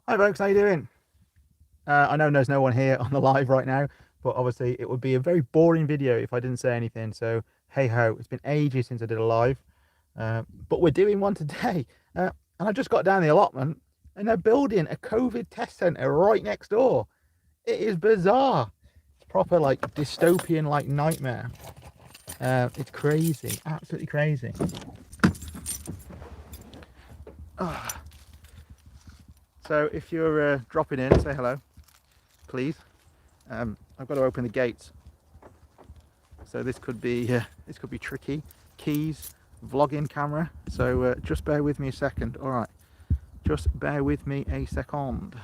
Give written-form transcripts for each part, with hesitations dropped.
Hi folks, how you doing? I know there's no one here on the live right now, but obviously it would be a very boring video if I didn't say anything. So hey ho, it's been ages since I did a live, but we're doing one today. And I just got down the allotment and they're building a COVID test centre right next door. It is bizarre. It's proper like dystopian like nightmare. It's crazy, absolutely crazy. So if you're dropping in, say hello, please. I've got to open the gates, so this could be tricky. Keys, vlogging camera. So just bear with me a second. All right, just bear with me a second.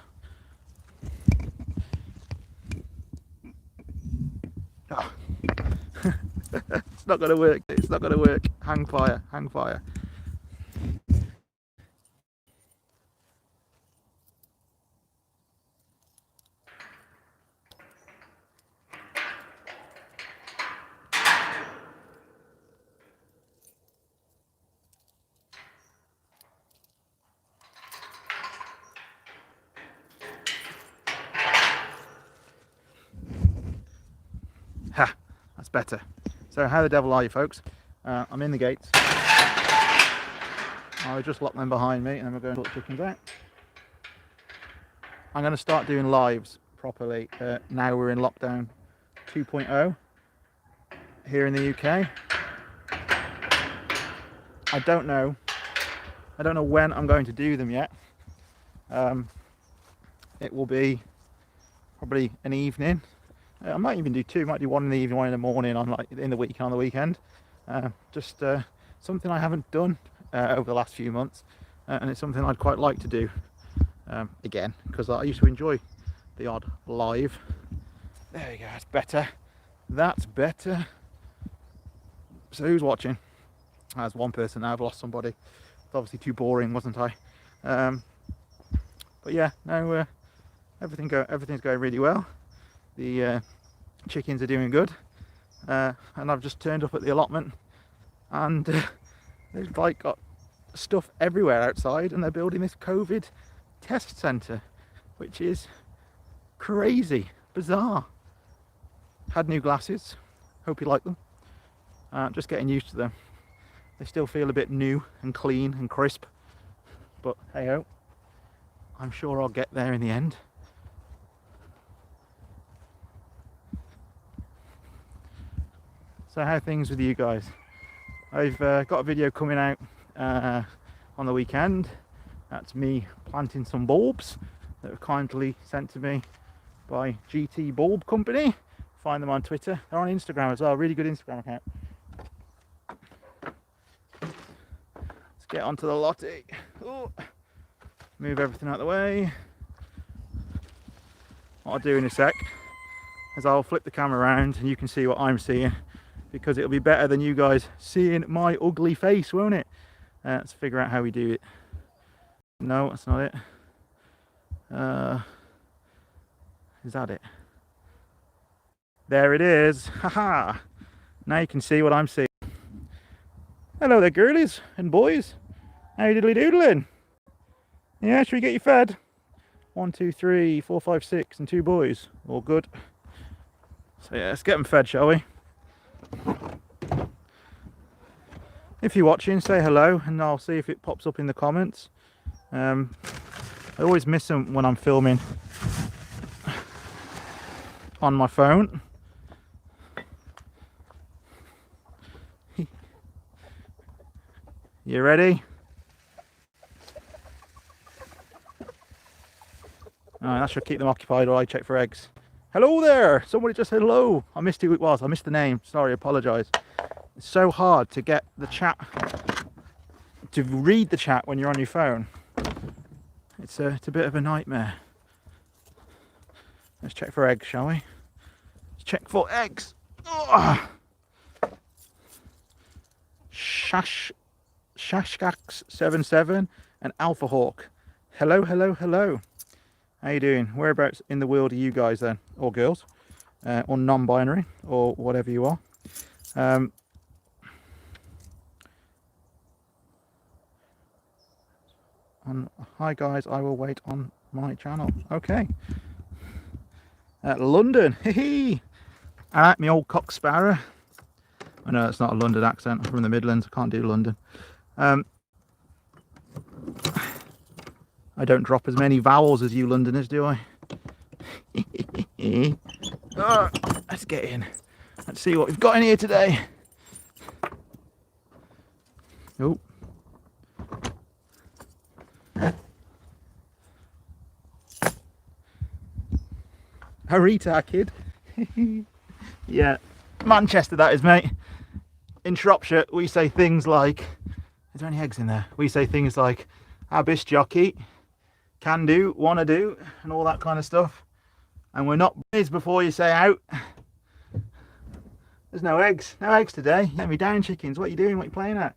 Oh. It's not gonna work. It's not gonna work. Hang fire. Hang fire. Ha, that's better. So how the devil are you folks? I'm in the gates. I'll just lock them behind me and then we're going to put chickens out. I'm going to start doing lives properly. Now we're in lockdown 2.0 here in the UK. I don't know when I'm going to do them yet. It will be probably an evening. I might even do two. Might do one in the evening, one in the morning, on like in the week and on the weekend. Just something I haven't done over the last few months, and it's something I'd quite like to do again, because I used to enjoy the odd live. There you go. That's better. That's better. So who's watching? There's one person now. I've lost somebody. It's obviously too boring, wasn't I? But yeah, no, everything's going really well. The chickens are doing good, and I've just turned up at the allotment, and they've like got stuff everywhere outside, and they're building this COVID test centre, which is crazy, bizarre. Had new glasses. Hope you like them. Just getting used to them. They still feel a bit new and clean and crisp, but hey ho, I'm sure I'll get there in the end. So how are things with you guys? I've got a video coming out on the weekend. That's me planting some bulbs that were kindly sent to me by GT Bulb Company. Find them on Twitter. They're on Instagram as well. Really good Instagram account. Let's get onto the lottie. Ooh. Move everything out of the way. What I'll do in a sec is I'll flip the camera around and you can see what I'm seeing, because it'll be better than you guys seeing my ugly face, won't it? Let's figure out how we do it. No, that's not it. Is that it? There it is. Haha. Now you can see what I'm seeing. Hello there, girlies and boys. How you diddly doodling? Yeah, should we get you fed? 1, 2, 3, 4, 5, 6, and 2 boys. All good. So yeah, let's get them fed, shall we? If you're watching, say hello, and I'll see if it pops up in the comments. I always miss them when I'm filming on my phone. You ready? Alright, that should keep them occupied while I check for eggs. Hello there! Somebody just said hello. I missed who it was. I missed the name. Sorry, apologise. It's so hard to get the chat, to read the chat when you're on your phone. It's a bit of a nightmare. Let's check for eggs, shall we? Let's check for eggs. Oh! Shashkax77 and Alpha Hawk. Hello, hello, hello. How you doing? Whereabouts in the world are you guys then? Or girls? Or non-binary? Or whatever you are. Hi guys, I will wait on my channel. Okay. London. Hee. I like my old cock sparrow. I know it's not a London accent. I'm from the Midlands. I can't do London. I don't drop as many vowels as you Londoners, do I? Let's get in. Let's see what we've got in here today. Oh. A retard kid. Yeah, Manchester that is, mate. In Shropshire we say things like, is there any eggs in there? We say things like abyss jockey, can do, wanna do, and all that kind of stuff. And we're not biz before you say out. There's no eggs today. Let me down, chickens. What are you doing? What are you playing at?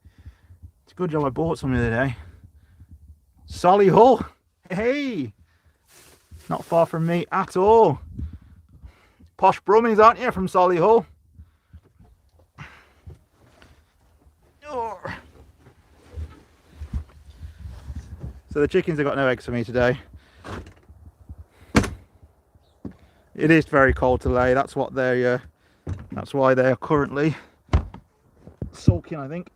It's a good job I bought some the other day. Solihull. Hey, not far from me at all. Posh Brummings, aren't you, from Solihull? Oh. So the chickens have got no eggs for me today. It is very cold to lay. That's what they. That's why they are currently sulking, I think.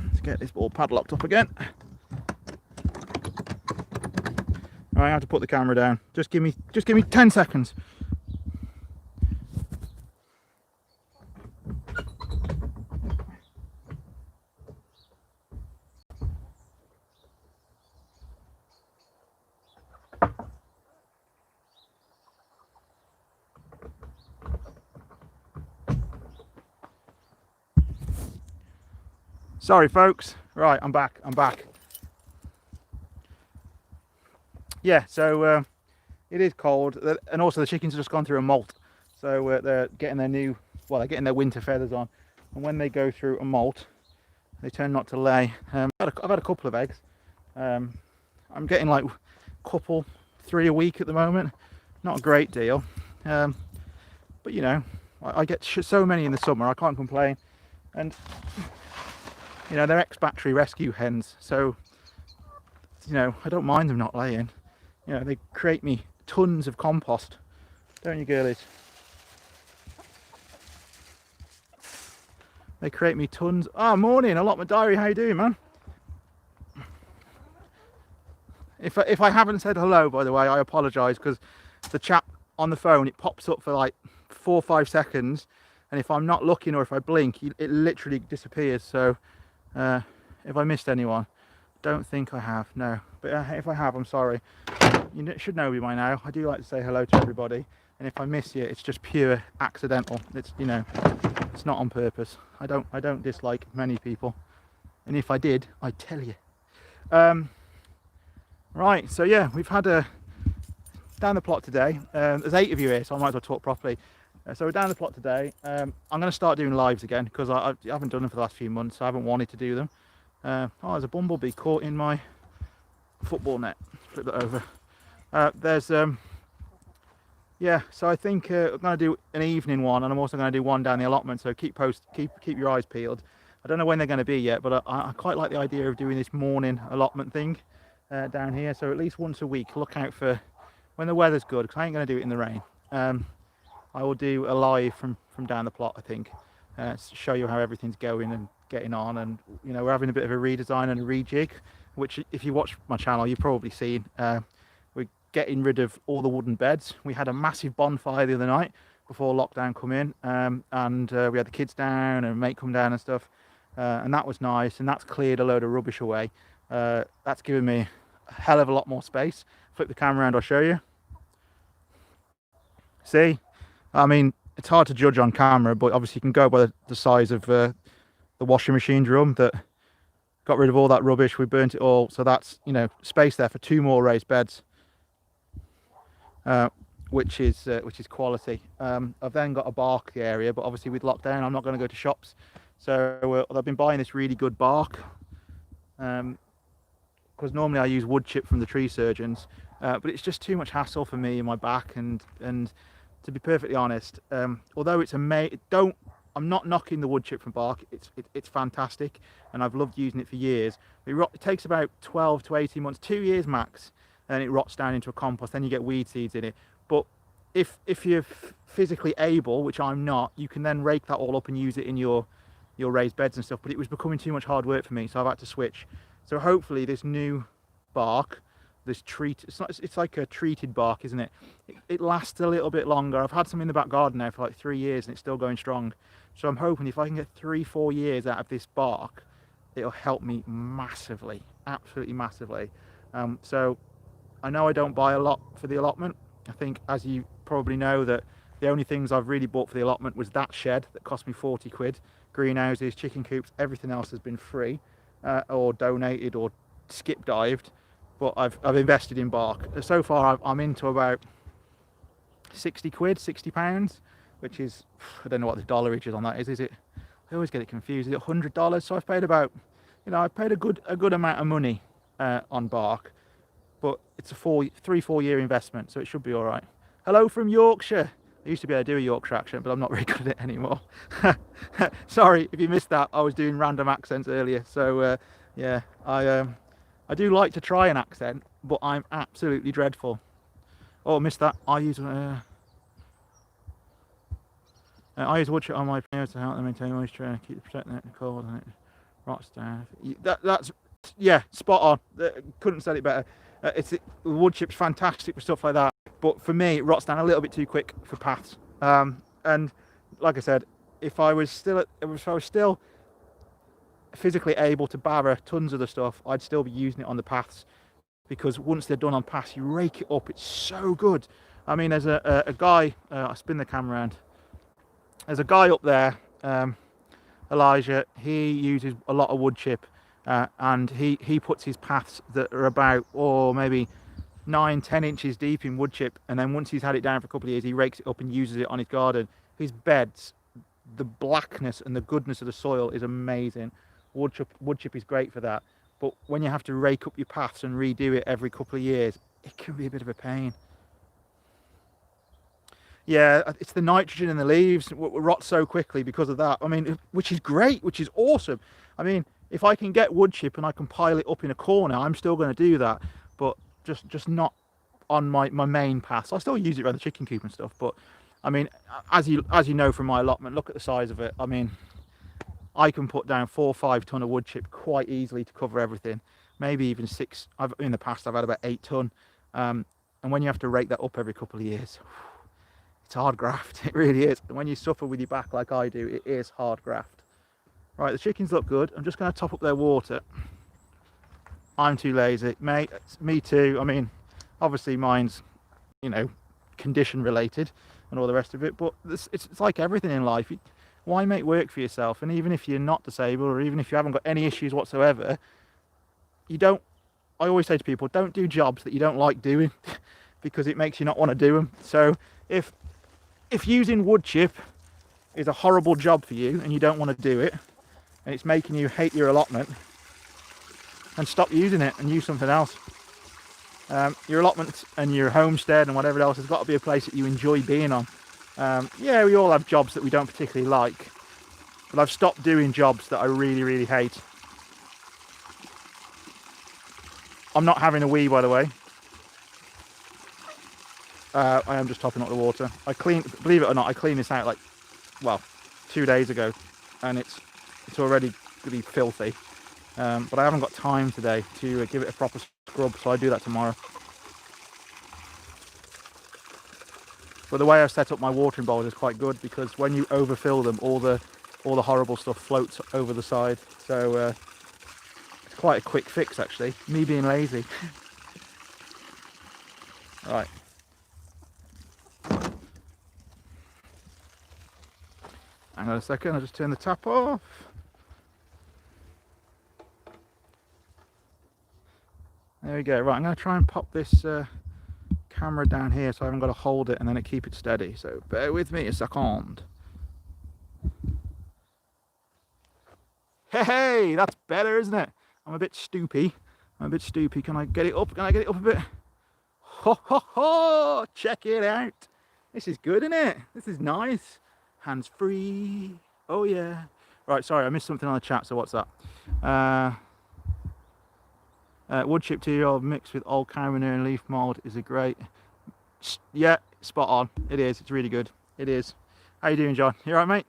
Let's get this all padlocked up again. I have to put the camera down. Just give me 10 seconds. Sorry folks. Right, I'm back. Yeah, so it is cold, and also the chickens have just gone through a molt, so they're getting their they're getting their winter feathers on, and when they go through a molt they tend not to lay. I've had a couple of eggs. I'm getting like couple, 3 a week at the moment. Not a great deal, but you know, I get so many in the summer, I can't complain. And you know, they're ex-battery rescue hens, so you know, I don't mind them not laying. You know, they create me tons of compost, don't you girlies? They create me tons. Ah, morning, Allotment Diary, how you doing, man? If I haven't said hello, by the way, I apologise, because the chat on the phone, it pops up for like 4 or 5 seconds, and if I'm not looking or if I blink, it literally disappears. So if I missed anyone, don't think I have, no. But if I have, I'm sorry. You should know me by now. I do like to say hello to everybody, and if I miss you, it's just pure accidental. It's, you know, it's not on purpose. I don't dislike many people, and if I did, I'd tell you. Right, so yeah, we've had a down the plot today. There's 8 of you here, so I might as well talk properly. So we're down the plot today. I'm going to start doing lives again, because I haven't done them for the last few months. So I haven't wanted to do them. Oh, there's a bumblebee caught in my football net. Flip that over. Yeah, so I think I'm going to do an evening one, and I'm also going to do one down the allotment. So keep your eyes peeled. I don't know when they're going to be yet, but I quite like the idea of doing this morning allotment thing down here. So at least once a week, look out for when the weather's good, because I ain't going to do it in the rain. I will do a live from down the plot, I think, to show you how everything's going and getting on. And you know, we're having a bit of a redesign and a rejig, which if you watch my channel, you've probably seen. We're getting rid of all the wooden beds. We had a massive bonfire the other night before lockdown come in, and we had the kids down and mate come down and stuff, and that was nice, and that's cleared a load of rubbish away. That's given me a hell of a lot more space. Flip the camera around, I'll show you. See, I mean, it's hard to judge on camera, but obviously you can go by the size of the washing machine drum that got rid of all that rubbish. We burnt it all, so that's, you know, space there for 2 more raised beds, which is quality. I've then got a bark area, but obviously with lockdown I'm not going to go to shops, so I've been buying this really good bark, because normally I use wood chip from the tree surgeons, but it's just too much hassle for me in my back, and to be perfectly honest, although it's don't I'm not knocking the wood chip from bark. It's fantastic, and I've loved using it for years. It takes about 12 to 18 months, 2 years max, and it rots down into a compost. Then you get weed seeds in it. But if you're physically able, which I'm not, you can then rake that all up and use it in your raised beds and stuff. But it was becoming too much hard work for me, so I've had to switch. So hopefully this new bark, this treat, it's like a treated bark, isn't it? It lasts a little bit longer. I've had some in the back garden now for like 3 years and it's still going strong. So I'm hoping if I can get 3-4 years out of this bark, it'll help me massively, absolutely massively. So I know I don't buy a lot for the allotment. I think, as you probably know, that the only things I've really bought for the allotment was that shed that cost me 40 quid. Greenhouses, chicken coops, everything else has been free or donated or skip dived. But I've invested in bark. So far I'm into about 60 quid, 60 pounds, which is, I don't know what the dollarage is on that is it? I always get it confused. Is it $100? So I've paid about, I've paid a good amount of money on bark, but it's a 3-4 year investment, so it should be all right. Hello from Yorkshire. I used to be able to do a Yorkshire accent, but I'm not very good at it anymore. Sorry if you missed that. I was doing random accents earlier. So yeah, I do like to try an accent, but I'm absolutely dreadful. Oh, I missed that. I use wood chip on my plants to help them maintain moisture, keep protecting it in the cold, and it rots down. That's yeah, spot on. Couldn't have said it better. The wood chip's fantastic for stuff like that, but for me, it rots down a little bit too quick for paths. And like I said, if I was still physically able to barrow tons of the stuff, I'd still be using it on the paths, because once they're done on paths, you rake it up. It's so good. I mean, there's a guy. I'll spin the camera around. There's a guy up there, Elijah. He uses a lot of wood chip, and he puts his paths that are about, maybe 9-10 inches deep in wood chip, and then once he's had it down for a couple of years, he rakes it up and uses it on his garden. His beds, the blackness and the goodness of the soil is amazing. Wood chip is great for that, but when you have to rake up your paths and redo it every couple of years, it can be a bit of a pain. Yeah, it's the nitrogen in the leaves rot so quickly because of that. I mean, which is great, which is awesome. I mean, if I can get wood chip and I can pile it up in a corner, I'm still going to do that, but just not on my main paths. I still use it around the chicken coop and stuff, but I mean, as you know from my allotment, look at the size of it. I mean, I can put down 4 or 5 ton of wood chip quite easily to cover everything. Maybe even 6. In the past I've had about 8 ton, and when you have to rake that up every couple of years, it's hard graft. It really is. And when you suffer with your back like I do, it is hard graft. Right, the chickens look good. I'm just going to top up their water. I'm too lazy, mate. Me too. I mean, obviously mine's, condition related and all the rest of it, but it's like everything in life. Why make work for yourself? And even if you're not disabled, or even if you haven't got any issues whatsoever, I always say to people, don't do jobs that you don't like doing, because it makes you not want to do them. So if using wood chip is a horrible job for you and you don't want to do it, and it's making you hate your allotment, and stop using it and use something else. Your allotment and your homestead and whatever else has got to be a place that you enjoy being on. Yeah, we all have jobs that we don't particularly like, but I've stopped doing jobs that I really, really hate. I'm not having a wee, by the way. I am just topping up the water. Believe it or not, I cleaned this out 2 days ago, and it's already really filthy. But I haven't got time today to give it a proper scrub, so I do that tomorrow. But the way I've set up my watering bowls is quite good, because when you overfill them, all the horrible stuff floats over the side. So it's quite a quick fix, actually. Me being lazy. Right. Hang on a second. I'll just turn the tap off. There we go. Right, I'm going to try and pop this camera down here so I haven't got to hold it and then keep it steady. So bear with me a second. Hey, that's better, isn't it? I'm a bit stoopy. Can I get it up? Can I get it up a bit? Ho, ho, ho! Check it out. This is good, isn't it? This is nice. Hands free. Oh yeah. Right, sorry, I missed something on the chat, so what's that? Wood chip 2-year-old mixed with old cow manure and leaf mould is a great... Yeah, spot on. It is. It's really good. It is. How you doing, John? You all right,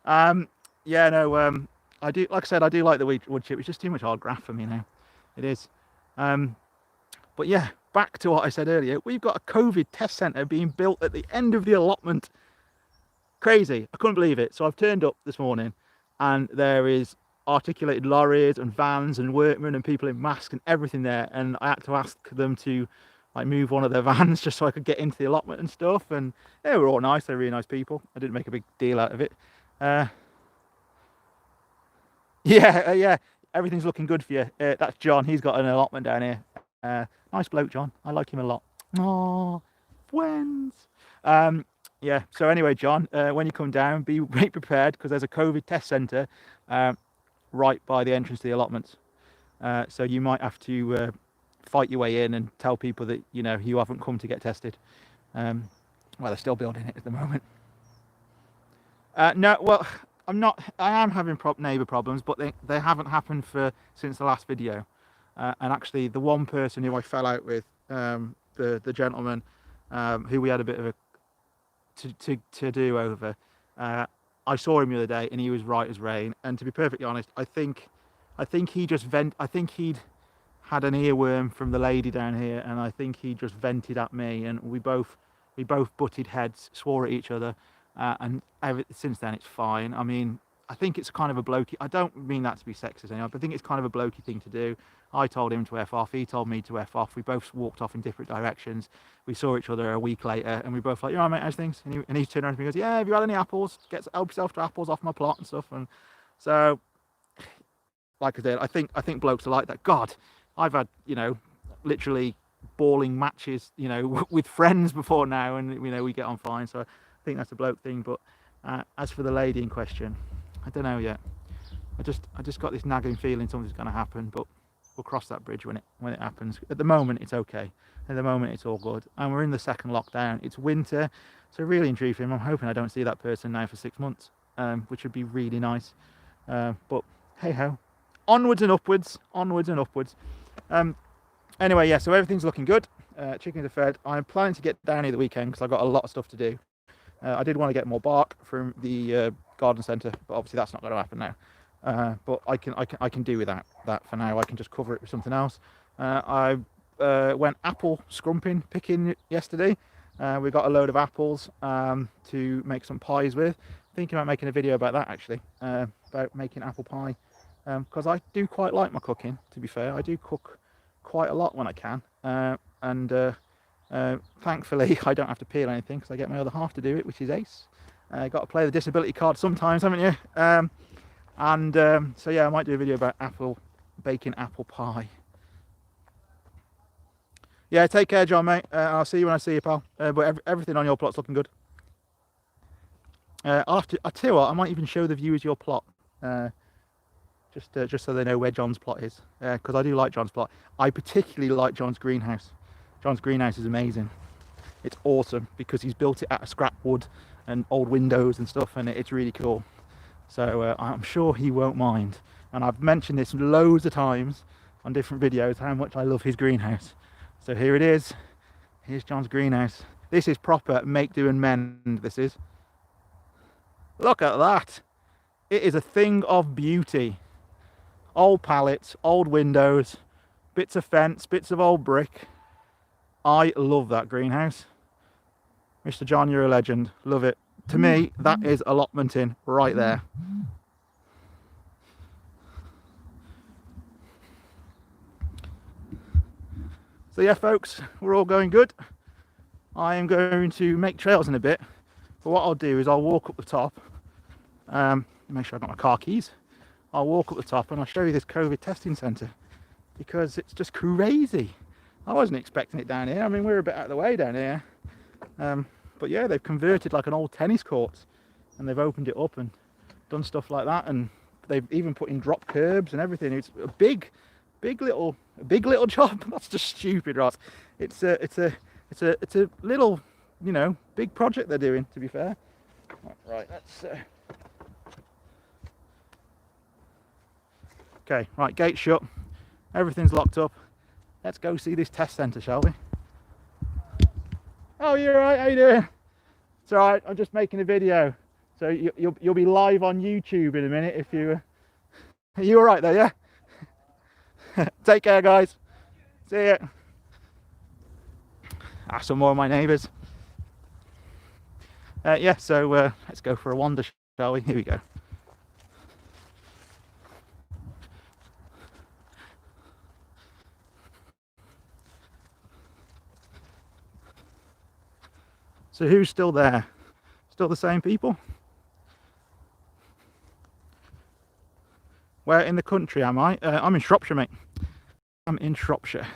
mate? Yeah, no, I do, like I said, I do like the wood chip. It's just too much hard graft for me now. It is. But yeah, back to what I said earlier. We've got a COVID test centre being built at the end of the allotment. Crazy. I couldn't believe it. So I've turned up this morning and there is articulated lorries and vans and workmen and people in masks and everything there. And I had to ask them to like move one of their vans just so I could get into the allotment and stuff. And they were all nice. They're really nice people. I didn't make a big deal out of it. Yeah, everything's looking good for you. That's John. He's got an allotment down here. Nice bloke, John. I like him a lot. Oh, friends. Yeah, so anyway, John, when you come down, be prepared because there's a COVID test centre right by the entrance to the allotments. So you might have to fight your way in and tell people that, you know, you haven't come to get tested. Well, they're still building it at the moment. No, well, I am having neighbour problems, but they haven't happened since the last video. And actually, the one person who I fell out with, the gentleman who we had a bit of a to do over, I saw him the other day and he was right as rain. And to be perfectly honest, I think he just I think he'd had an earworm from the lady down here, and I think he just vented at me, and we both butted heads, swore at each other, and since then it's fine. I mean, I think it's kind of a blokey. I don't mean that to be sexist anyway, but I think it's kind of a blokey thing to do. I told him to F off, he told me to F off. We both walked off in different directions. We saw each other a week later and we both like, you all right, mate, how's things? And he turned around to me and goes, yeah, have you had any apples? Help yourself to apples off my plot and stuff. And so, like I said, I think blokes are like that. God, I've had, you know, literally bawling matches, you know, with friends before now, and, you know, we get on fine. So I think that's a bloke thing. But as for the lady in question, I don't know yet. I just got this nagging feeling something's going to happen, but we'll cross that bridge when it happens. At the moment, it's okay. At the moment, it's all good. And we're in the second lockdown. It's winter, so really and truly, I'm hoping I don't see that person now for 6 months, which would be really nice. But hey ho, onwards and upwards, onwards and upwards. Anyway, yeah, so everything's looking good. Chickens are fed. I'm planning to get down here the weekend because I've got a lot of stuff to do. I did want to get more bark from the garden centre, but obviously that's not going to happen now. But I can do without that for now. I can just cover it with something else. I went apple picking yesterday. We got a load of apples to make some pies with. Thinking about making a video about that actually, about making apple pie, because I do quite like my cooking. To be fair, I do cook quite a lot when I can, and thankfully I don't have to peel anything because I get my other half to do it, which is ace. Got to play the disability card sometimes, haven't you? So yeah, I might do a video about baking apple pie. Yeah, take care, John, mate. I'll see you when I see you, pal. But everything on your plot's looking good. I'll tell you what, I might even show the viewers your plot, just so they know where John's plot is, because I do like John's plot. I particularly like John's greenhouse. John's greenhouse is amazing. It's awesome because he's built it out of scrap wood and old windows and stuff, and it's really cool. So I'm sure he won't mind. And I've mentioned this loads of times on different videos, how much I love his greenhouse. So here it is. Here's John's greenhouse. This is proper make, do and mend, this is. Look at that. It is a thing of beauty. Old pallets, old windows, bits of fence, bits of old brick. I love that greenhouse. Mr. John, you're a legend. Love it. To me, that is allotmenting right there. So yeah, folks, we're all going good. I am going to make trails in a bit, but what I'll do is I'll walk up the top, make sure I've got my car keys. I'll walk up the top and I'll show you this COVID testing centre, because it's just crazy. I wasn't expecting it down here. I mean, we're a bit out of the way down here. But yeah, they've converted like an old tennis court and they've opened it up and done stuff like that, and they've even put in drop curbs and everything. It's a big little job. That's just stupid, Ross. It's a little, you know, big project they're doing, to be fair. Right, let's Okay, right, gate shut, everything's locked up. Let's go see this test centre, shall we? Oh, you're right, how you doing? It's alright, I'm just making a video. So you'll be live on YouTube in a minute if you... Are you alright there, yeah? Take care, guys. See ya. Some more of my neighbours. Yeah, so let's go for a wander, shall we? Here we go. So who's still there? Still the same people? Where in the country am I? I'm in Shropshire, mate. I'm in Shropshire.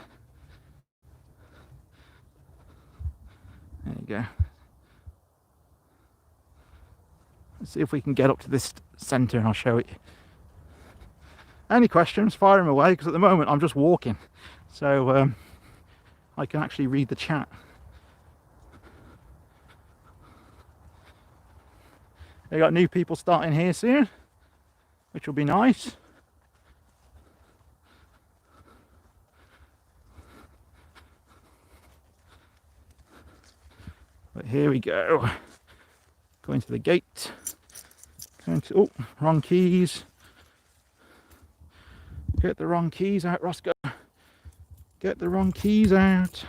There you go. Let's see if we can get up to this centre and I'll show it you. Any questions, fire them away, because at the moment I'm just walking. So I can actually read the chat. They got new people starting here soon, which will be nice. But here we go. Going to the gate. Going to, oh, wrong keys. Get the wrong keys out, Roscoe. Get the wrong keys out.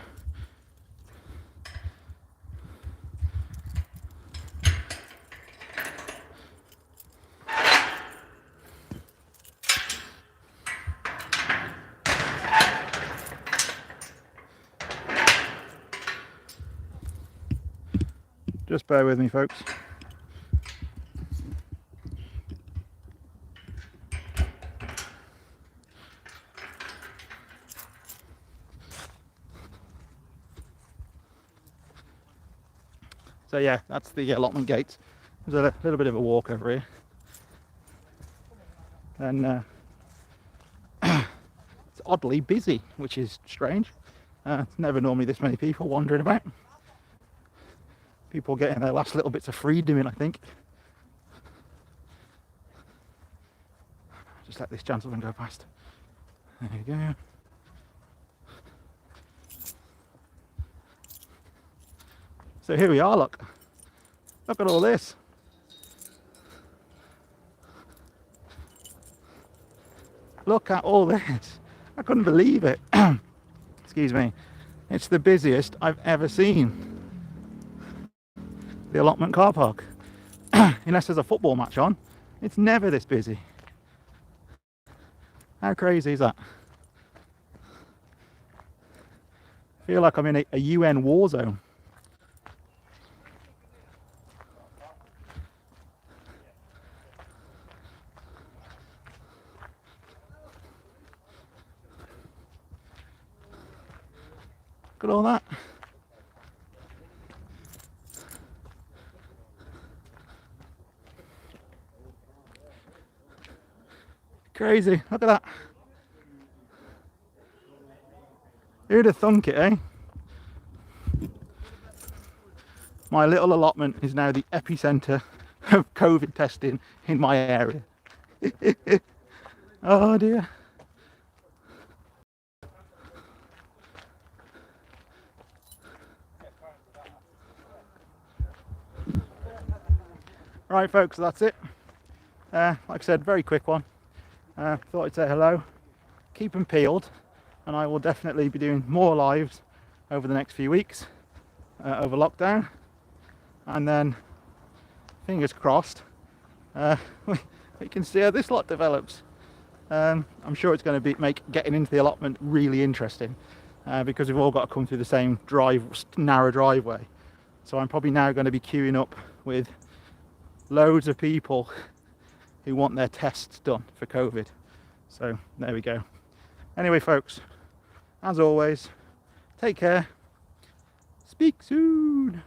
Just bear with me, folks. So yeah, that's the allotment gate. There's a little bit of a walk over here. And it's oddly busy, which is strange. It's never normally this many people wandering about. People getting their last little bits of freedom in, I think. Just let this gentleman go past. There you go. So here we are, look. Look at all this. Look at all this. I couldn't believe it. Excuse me. It's the busiest I've ever seen. The allotment car park. Unless there's a football match on, it's never this busy. How crazy is that? I feel like I'm in a UN war zone. Look at all that. Crazy, look at that. Who'd have thunk it, eh? My little allotment is now the epicenter of COVID testing in my area. Oh dear. Right folks, that's it. Like I said, very quick one. Thought I'd say hello, keep them peeled, and I will definitely be doing more lives over the next few weeks over lockdown, and then fingers crossed we can see how this lot develops. I'm sure it's going to make getting into the allotment really interesting because we've all got to come through the same narrow driveway, so I'm probably now going to be queuing up with loads of people who want their tests done for COVID. So there we go. Anyway folks, as always, take care, speak soon.